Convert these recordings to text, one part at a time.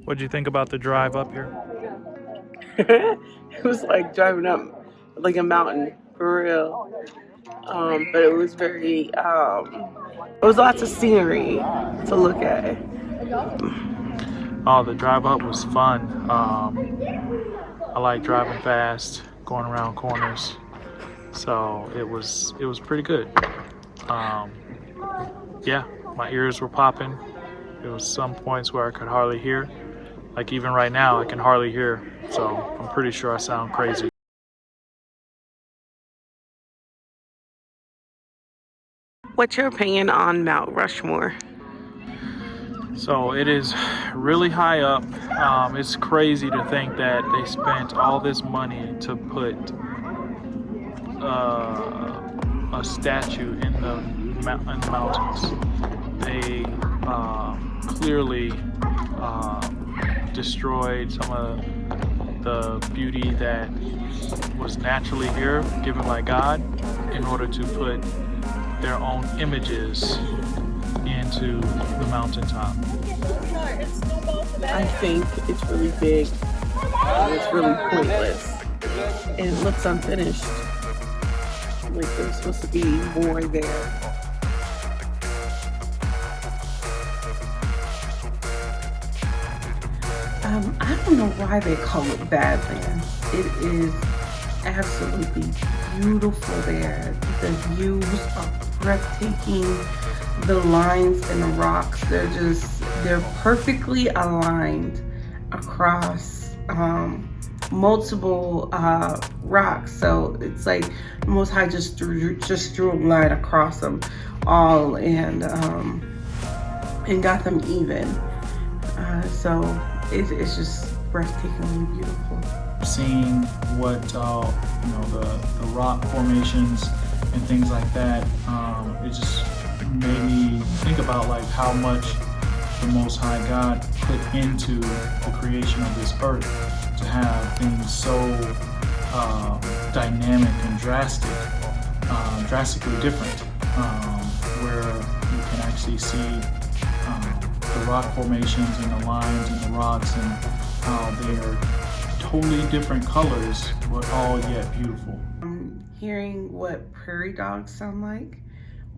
What'd you think about the drive up here? It was like driving up like a mountain for real. But it was very, it was lots of scenery to look at. Oh, the drive up was fun. I like driving fast, going around corners, so it was pretty good. Um, yeah, my ears were popping. There was some points where I could hardly hear. Like even right now, I can hardly hear. So I'm pretty sure I sound crazy. What's your opinion on Mount Rushmore? So it is really high up. It's crazy to think that they spent all this money to put a statue in the mountains. They clearly destroyed some of the beauty that was naturally here, given by God, in order to put their own images into the mountaintop. I think it's really big and it's really pointless. And it looks unfinished. Like there's supposed to be more there. I don't know why they call it Badlands. It is absolutely beautiful there. The views are breathtaking. The lines and the rocks, they're perfectly aligned across multiple rocks. So it's like the Most High just drew a line across them all and got them even. So it's just breathtakingly beautiful. Seeing what the rock formations and things like that, it just made me think about like how much the Most High God put into the creation of this earth to have things so dynamic and drastically different, where you can actually see the rock formations and the lines and the rocks and how they are totally different colors, but all yet beautiful. Hearing what prairie dogs sound like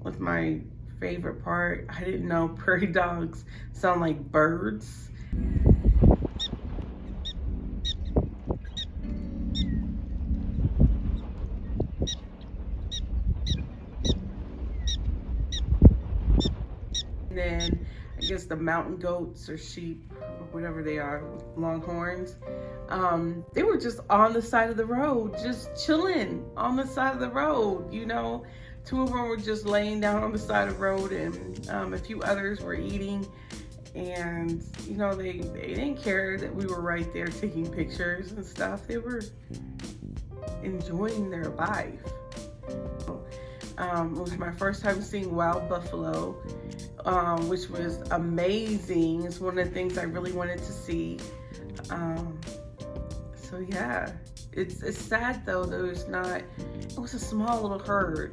was my favorite part. I didn't know prairie dogs sound like birds. And then I guess the mountain goats or sheep or whatever they are, long horns, they were just on the side of the road, just chilling on the side of the road, you know. Two of them were just laying down on the side of the road, and a few others were eating. And you know, they didn't care that we were right there taking pictures and stuff. They were enjoying their life. It was my first time seeing wild buffalo, which was amazing. It's one of the things I really wanted to see. So yeah, it's sad though. It was a small little herd.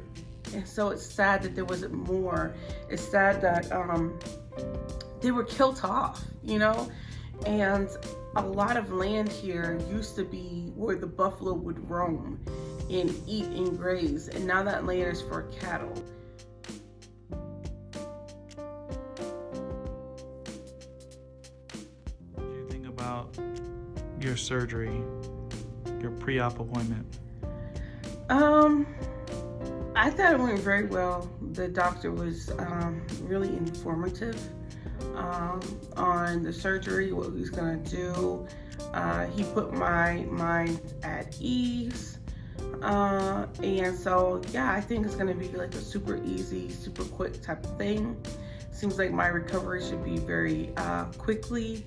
And so it's sad that there wasn't more. It's sad that they were killed off, you know? And a lot of land here used to be where the buffalo would roam and eat and graze. And now that land is for cattle. What do you think about your surgery, your pre-op appointment? I thought it went very well. The doctor was really informative on the surgery, what he's gonna do. He put my mind at ease. And so, yeah, I think it's gonna be like a super easy, super quick type of thing. Seems like my recovery should be very quickly.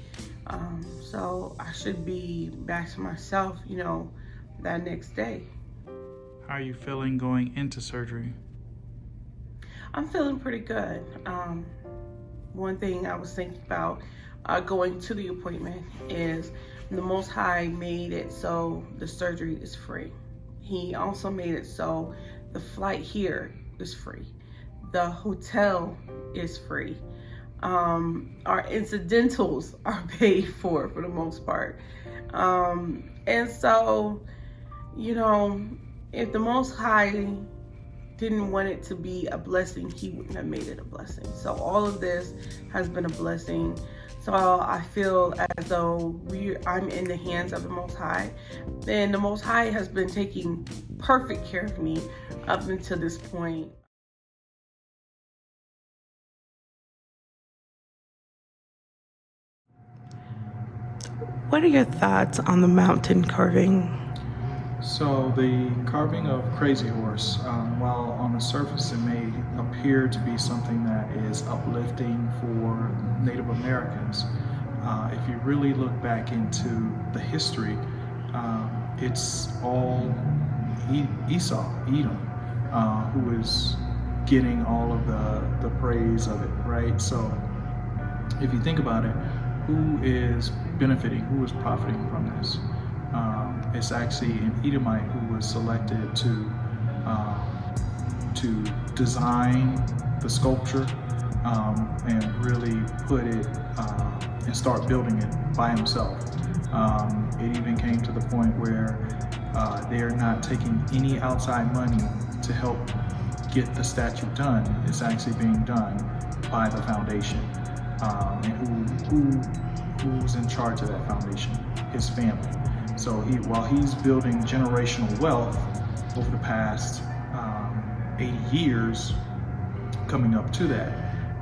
So I should be back to myself, you know, that next day. How are you feeling going into surgery? I'm feeling pretty good. One thing I was thinking about going to the appointment is the Most High made it so the surgery is free. He also made it so the flight here is free. The hotel is free. Our incidentals are paid for the most part. And so, you know, if the Most High didn't want it to be a blessing, he wouldn't have made it a blessing. So all of this has been a blessing. So I feel as though I'm in the hands of the Most High, and the Most High has been taking perfect care of me up until this point. What are your thoughts on the mountain carving? So the carving of Crazy Horse, while on the surface it may appear to be something that is uplifting for Native Americans, if you really look back into the history, it's all Esau, Edom, who is getting all of the praise of it, right? So if you think about it, who is benefiting, who is profiting from this? It's actually an Edomite who was selected to design the sculpture and really put it and start building it by himself. It even came to the point where they are not taking any outside money to help get the statue done. It's actually being done by the foundation. And who's in charge of that foundation? His family. So while he's building generational wealth over the past 80 years, coming up to that,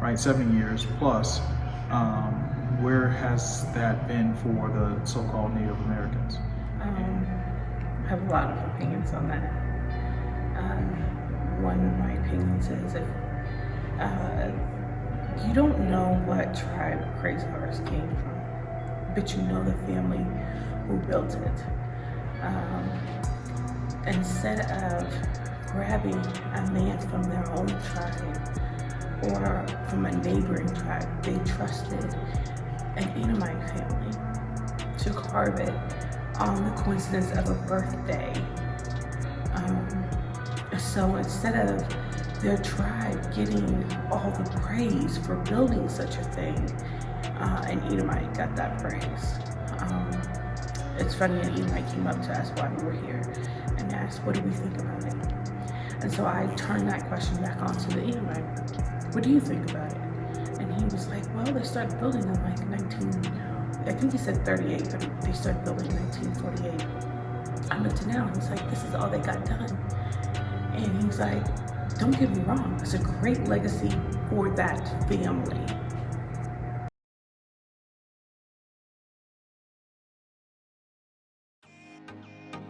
right, 70 years plus, where has that been for the so-called Native Americans? I have a lot of opinions on that. One of my opinions is if you don't know what tribe Crazy Horse came from, but you know the family who built it. Instead of grabbing a man from their own tribe or from a neighboring tribe, they trusted an Edomite family to carve it on the coincidence of a birthday. So instead of their tribe getting all the praise for building such a thing, an Edomite got that praise. It's funny, an Edomite came up to us while we were here and asked, what do we think about it? And so I turned that question back onto the Edomite. What do you think about it? And he was like, well, they started building in like I think he said 38, but they started building in 1948. Up to now, he's like, this is all they got done. And he's like, don't get me wrong, it's a great legacy for that family.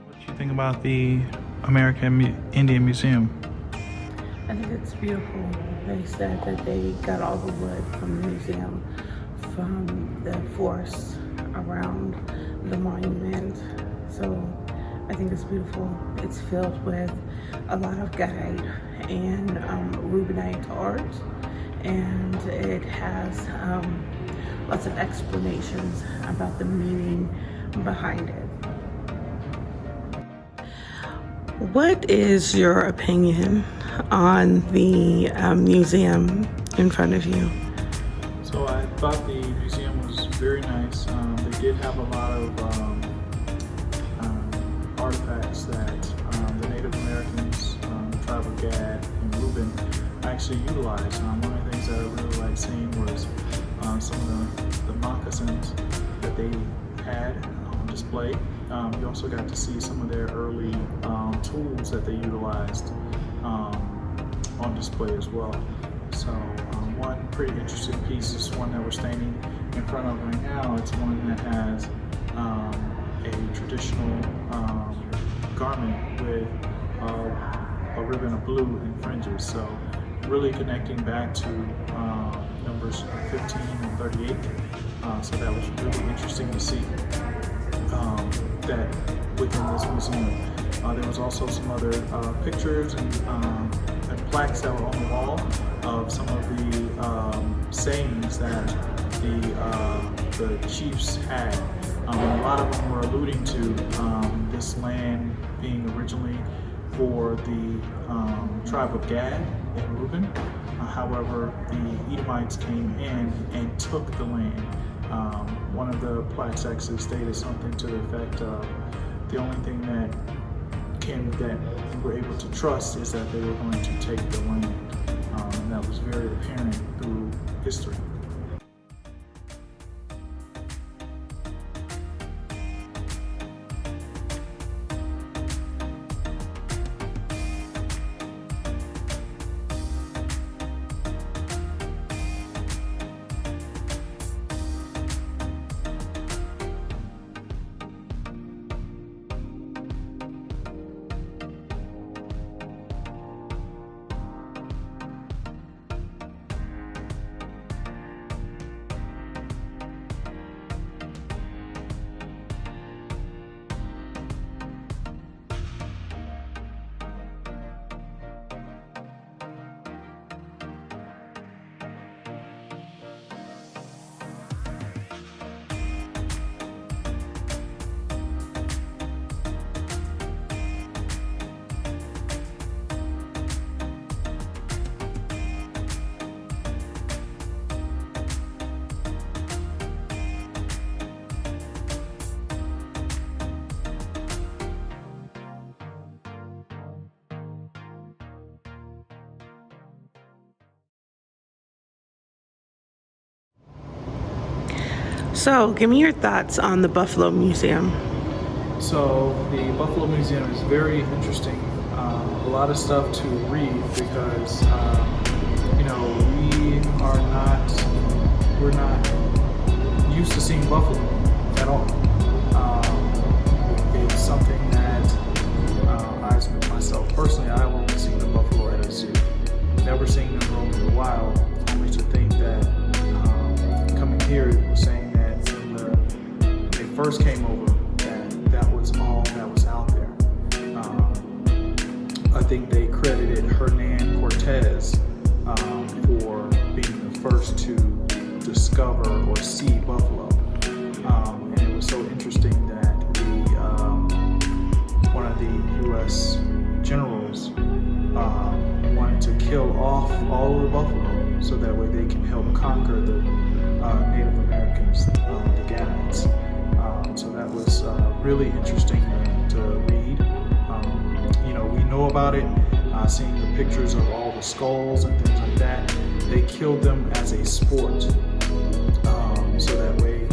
What do you think about the American Indian Museum? I think it's beautiful. They said that they got all the wood from the museum, from the forest around the monument. So I think it's beautiful. It's filled with a lot of guide and Rubinite art, and it has lots of explanations about the meaning behind it. What is your opinion on the museum in front of you? So I thought the museum was very nice. They did have a lot of artifacts that the Native Americans, the tribe of Gad and Reuben, actually utilized. One of the things that I really liked seeing was some of the moccasins that they had on display. You also got to see some of their early tools that they utilized on display as well. So one pretty interesting piece is one that we're standing in front of right now. It's one that has a traditional garment with a ribbon of blue and fringes. So really connecting back to numbers 15 and 38. So that was really interesting to see that within this museum. There was also some other pictures and plaques that were on the wall of some of the sayings that the chiefs had. And a lot of them were alluding to this land being originally for the tribe of Gad and Reuben, However, the Edomites came in and took the land. One of the plaques actually stated something to the effect of the only thing that we're able to trust is that they were going to take the land. And that was very apparent through history. So, give me your thoughts on the Buffalo Museum. So the Buffalo Museum is very interesting. A lot of stuff to read because we're not used to seeing buffalo at all. It's something that myself personally, I've only seen the buffalo at a zoo. Never seen them roam in the wild. Only to think that coming here was saying that when they first came over, that was all that was out there. I think they credited Hernan Cortez for being the first to discover or see buffalo. And it was so interesting that one of the U.S. generals wanted to kill off all of the buffalo so that way they can help conquer the Native Americans, the Gadites. So that was really interesting to read. We know about it, seeing the pictures of all the skulls and things like that. They killed them as a sport, so that way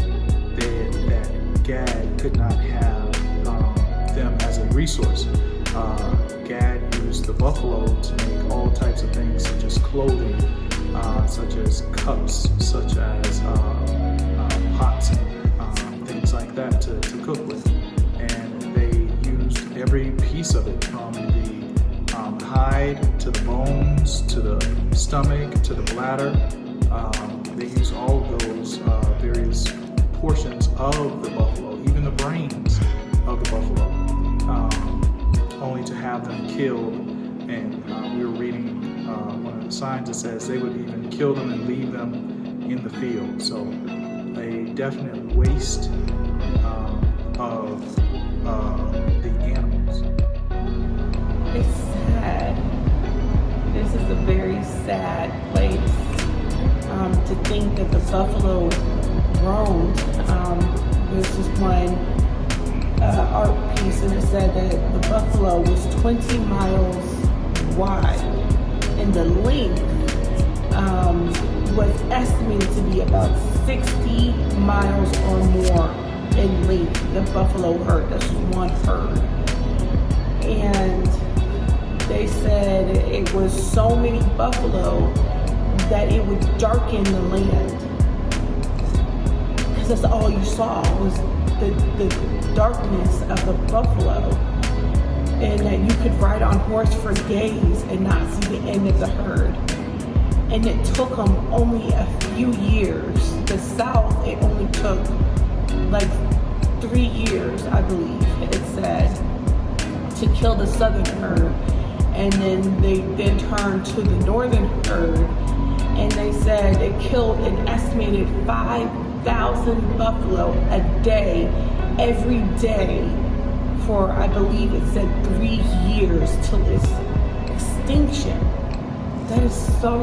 that Gad could not have them as a resource. Gad used the buffalo to make all types of things, such as clothing, such as cups, such as pots, and things like that to cook with. And they used every piece of it, from the hide to the bones to the stomach to the bladder. They used all of those various portions of the buffalo, even the brains of the buffalo, only to have them killed. And we were reading one of the signs that says they would even kill them and leave them in the field. So a definite waste of the animals. It's sad. This is a very sad place to think that the buffalo roamed. There's this one art piece, and it said that the buffalo was 20 miles wide, and the length was estimated to be about 60 miles or more in length. The buffalo herd, that's one herd. And they said it was so many buffalo that it would darken the land, because that's all you saw was the darkness of the buffalo, and that you could ride on horse for days and not see the end of the herd. And it took them only a few years. The South, it only took like 3 years, I believe it said, to kill the southern herd. And then they then turned to the northern herd, and they said they killed an estimated 5,000 buffalo a day, every day, for, I believe it said, 3 years till its extinction. That is so